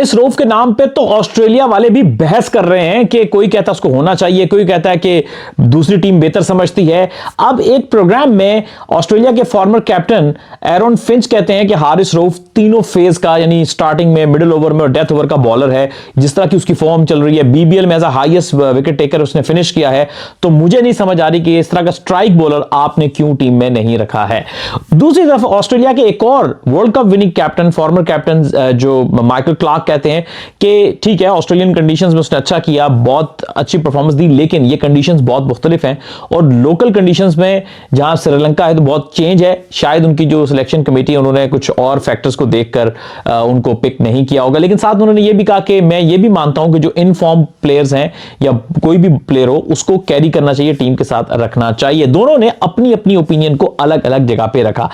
हारिस रऊफ के नाम पे तो ऑस्ट्रेलिया वाले भी बहस कर रहे हैं कि कोई कहता है उसको होना चाहिए, कोई कहता है कि दूसरी टीम बेहतर समझती है। अब एक प्रोग्राम में ऑस्ट्रेलिया के फॉर्मर कैप्टन एरन फिंच कहते हैं कि हारिस रऊफ तीनों फेज का, यानी स्टार्टिंग में, मिडिल ओवर में और डेथ ओवर का बॉलर है। जिस तरह की उसकी फॉर्म चल रही है, बीबीएल में as a highest wicket taker उसने फिनिश किया है, तो मुझे नहीं समझ आ रही कि इस तरह का स्ट्राइक बॉलर आपने क्यों टीम में नहीं रखा है। दूसरी तरफ ऑस्ट्रेलिया के एक और world cup winning captain, former captain जो माइकल क्लार्क कहते हैं कि ठीक है, ऑस्ट्रेलियन कंडीशंस में उसने अच्छा किया, बहुत अच्छी परफॉर्मेंस दी, लेकिन ये कंडीशंस बहुत मुख्तलिफ हैं और लोकल कंडीशंस में जहां श्रीलंका है तो बहुत चेंज है। शायद उनकी जो सिलेक्शन कमेटी है उन्होंने कुछ और फैक्टर्स को देखकर उनको पिक नहीं किया होगा, लेकिन साथ उन्होंने ये भी कहा कि मैं ये भी मानता हूं कि जो इन फॉर्म प्लेयर्स हैं या कोई भी प्लेयर हो उसको कैरी करना चाहिए, टीम के साथ रखना चाहिए। दोनों ने अपनी अपनी ओपिनियन को अलग अलग जगह पे रखा।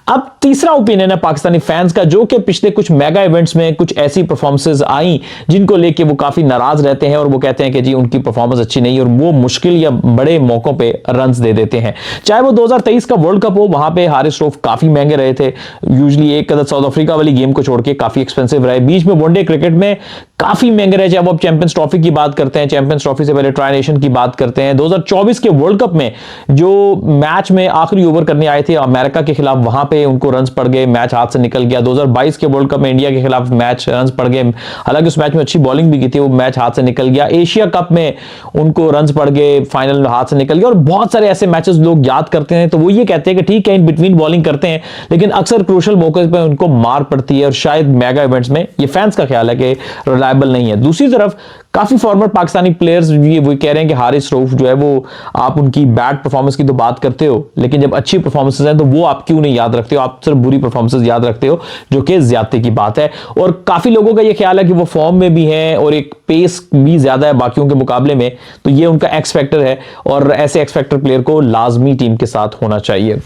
अब तीसरा ओपिनियन है पाकिस्तानी फैंस का, जो कि पिछले कुछ मेगा इवेंट्स में कुछ ऐसी परफॉर्मेंसेस आई जिनको लेके वो काफी नाराज रहते हैं और वो कहते हैं कि जी उनकी परफॉर्मेंस अच्छी नहीं और वो मुश्किल या बड़े मौकों पे रन्स दे देते हैं। चाहे वो 2023 का वर्ल्ड कप हो, वहां पे हारिस रऊफ काफी महंगे रहे थे, यूजुअली एक कदर साउथ अफ्रीका वाली गेम को छोड़ के काफी एक्सपेंसिव रहे। बीच में वनडे क्रिकेट में काफी महंगे रहे, चाहे वो चैंपियंस ट्रॉफी की बात करते हैं, चैंपियंस ट्रॉफी से पहले ट्राई नेशन की बात करते हैं, 2024 के वर्ल्ड कप में जो मैच में आखिरी ओवर करने आए थे अमेरिका के खिलाफ, वहां पे उनको रन्स पड़ गए, मैच हाथ से निकल गया। 2022 के वर्ल्ड कप में इंडिया के खिलाफ मैच रन्स पड़ गए, हालांकि उस मैच में अच्छी बॉलिंग भी की थी, वो मैच हाथ से निकल गया। एशिया कप में उनको रन्स पड़ गए, फाइनल में हाथ से निकल गया और बहुत सारे ऐसे मैचेस लोग याद करते हैं। तो वो ये कहते हैं कि ठीक है, इन बिटवीन बॉलिंग करते हैं, लेकिन अक्सर क्रूशल मौके पे उनको मार पड़ती है और शायद मेगा इवेंट्स में ये फैंस का ख्याल है कि रिलायबल नहीं है। दूसरी तरफ काफी फॉर्मर पाकिस्तानी प्लेयर्स ये वो कह रहे हैं कि हारिस रऊफ जो है वो, आप उनकी बैड परफॉर्मेंस की तो बात करते हो, लेकिन जब अच्छी परफॉर्मेंसेस हैं तो वो आप क्यों नहीं याद रखते हो, आप सिर्फ बुरी परफॉर्मेंसेस याद रखते हो, जो कि ज्यादती की बात है। और काफी लोगों का ये ख्याल है कि वो फॉर्म में भी हैं और एक पेस भी ज्यादा है बाकियों के मुकाबले में, तो ये उनका एक्स फैक्टर है और ऐसे एक्स फैक्टर प्लेयर को लाजमी टीम के साथ होना चाहिए।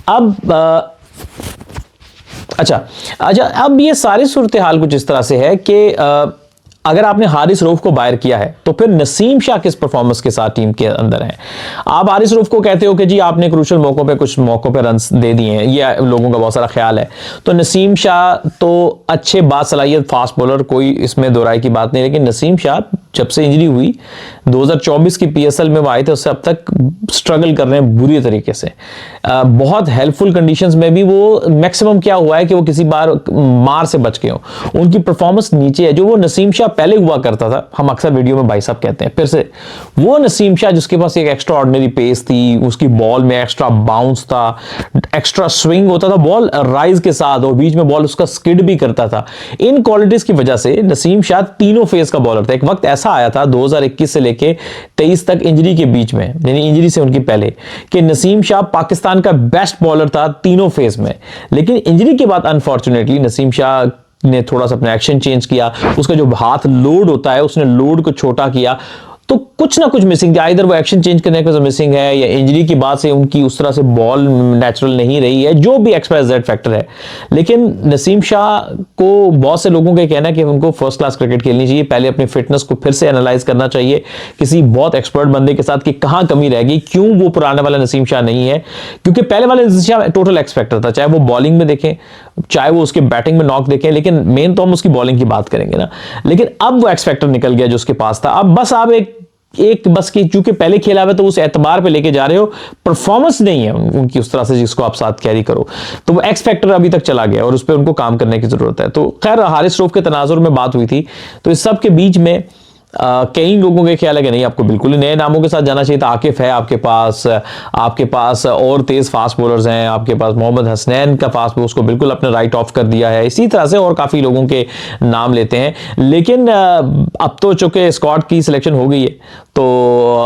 अब अब ये सारी सूरत हाल कुछ इस तरह से है कि अगर आपने हारिस रऊफ को बायर किया है तो फिर नसीम शाह किस परफॉर्मेंस के साथ टीम के अंदर है। आप हारिस रऊफ को कहते हो कि जी आपने क्रूशल मौकों पे कुछ मौकों पे रन्स दे दिए हैं, ये लोगों का बहुत सारा ख्याल है। तो नसीम शाह तो अच्छे बासलाहियत फास्ट बॉलर, कोई इसमें दो राय की बात नहीं, लेकिन नसीम शाह जब से इंजरी हुई 2024 की पीएसएल में वो आए थे उससे अब तक स्ट्रगल कर रहे हैं बुरी तरीके से। बहुत हेल्पफुल कंडीशंस में भी वो मैक्सिमम क्या हुआ है कि वो किसी बार मार से बच गए हो, उनकी परफॉर्मेंस नीचे है। जो वो नसीम शाह पहले हुआ करता था, हम अक्सर वीडियो में भाई साहब कहते हैं, फिर से वो नसीम शाह जिसके पास एक एक्स्ट्रा ऑर्डिनरी पेस थी, उसकी बॉल में एक्स्ट्रा बाउंस था, एक्स्ट्रा स्विंग होता था बॉल राइज के साथ और बीच में बॉल उसका स्किड भी करता था। इन क्वालिटीज की वजह से नसीम शाह तीनों फेज का बॉलर था। एक वक्त ऐसा आया था 2021 से लेके 23 तक इंजरी के बीच में, यानी इंजरी से उनकी पहले, कि नसीम शाह पाकिस्तान का बेस्ट बॉलर था तीनों फेज में। लेकिन इंजरी के बाद अनफॉर्चुनेटली नसीम शाह ने थोड़ा सा अपना एक्शन चेंज किया, उसका जो हाथ लोड होता है उसने लोड को छोटा किया, तो कुछ ना कुछ मिसिंग था। इधर वो एक्शन चेंज करने का मिसिंग है या इंजरी की बात से उनकी उस तरह से बॉल नेचुरल नहीं रही है, जो भी XYZ फैक्टर है। लेकिन नसीम शाह को बहुत से लोगों का कहना है कि उनको फर्स्ट क्लास क्रिकेट खेलनी चाहिए, पहले अपनी फिटनेस को फिर से एनालाइज करना चाहिए किसी बहुत एक्सपर्ट बंदे के साथ कि कहां कमी रह गई, क्यों वो पुराने वाला नसीम शाह नहीं है। क्योंकि पहले वाले Naseem Shah total x factor था, चाहे वो बॉलिंग में देखें, चाहे वो उसके बैटिंग में नॉक देखें, लेकिन मेन तो हम उसकी बॉलिंग की बात करेंगे ना। लेकिन अब वो एक्स फैक्टर निकल गया जो उसके पास था। अब बस आप एक बस की चूंकि पहले खेला हुआ तो उस एतबार पे लेके जा रहे हो, परफॉर्मेंस नहीं है उनकी उस तरह से जिसको आप साथ कैरी करो, तो वो एक्स फैक्टर अभी तक चला गया और उस पर उनको काम करने की जरूरत है। तो खैर हारिस रऊफ के तनाजुर में बात हुई थी, तो इस सब के बीच में कई लोगों के ख्याल है कि नहीं, आपको बिल्कुल ही नए नामों के साथ जाना चाहिए था। आकिफ है आपके पास और तेज फास्ट बॉलर्स हैं, आपके पास मोहम्मद हसनैन का फास्ट बॉल, उसको बिल्कुल अपने राइट ऑफ कर दिया है। इसी तरह से और काफ़ी लोगों के नाम लेते हैं, लेकिन अब तो चूंकि स्क्वाड की सिलेक्शन हो गई है तो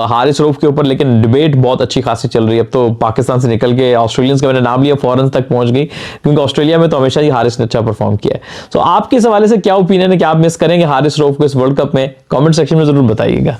हारिस रऊफ के ऊपर लेकिन डिबेट बहुत अच्छी खासी चल रही है। अब तो पाकिस्तान से निकल के ऑस्ट्रेलियंस का मैंने नाम लिया, फॉरेन तक पहुंच गई, क्योंकि ऑस्ट्रेलिया में तो हमेशा ही हारिस ने अच्छा परफॉर्म किया है। तो आपके इस हवाले से क्या ओपिनियन है कि आप मिस करेंगे हारिस रऊफ को इस वर्ल्ड कप में? कमेंट सेक्शन में जरूर बताइएगा।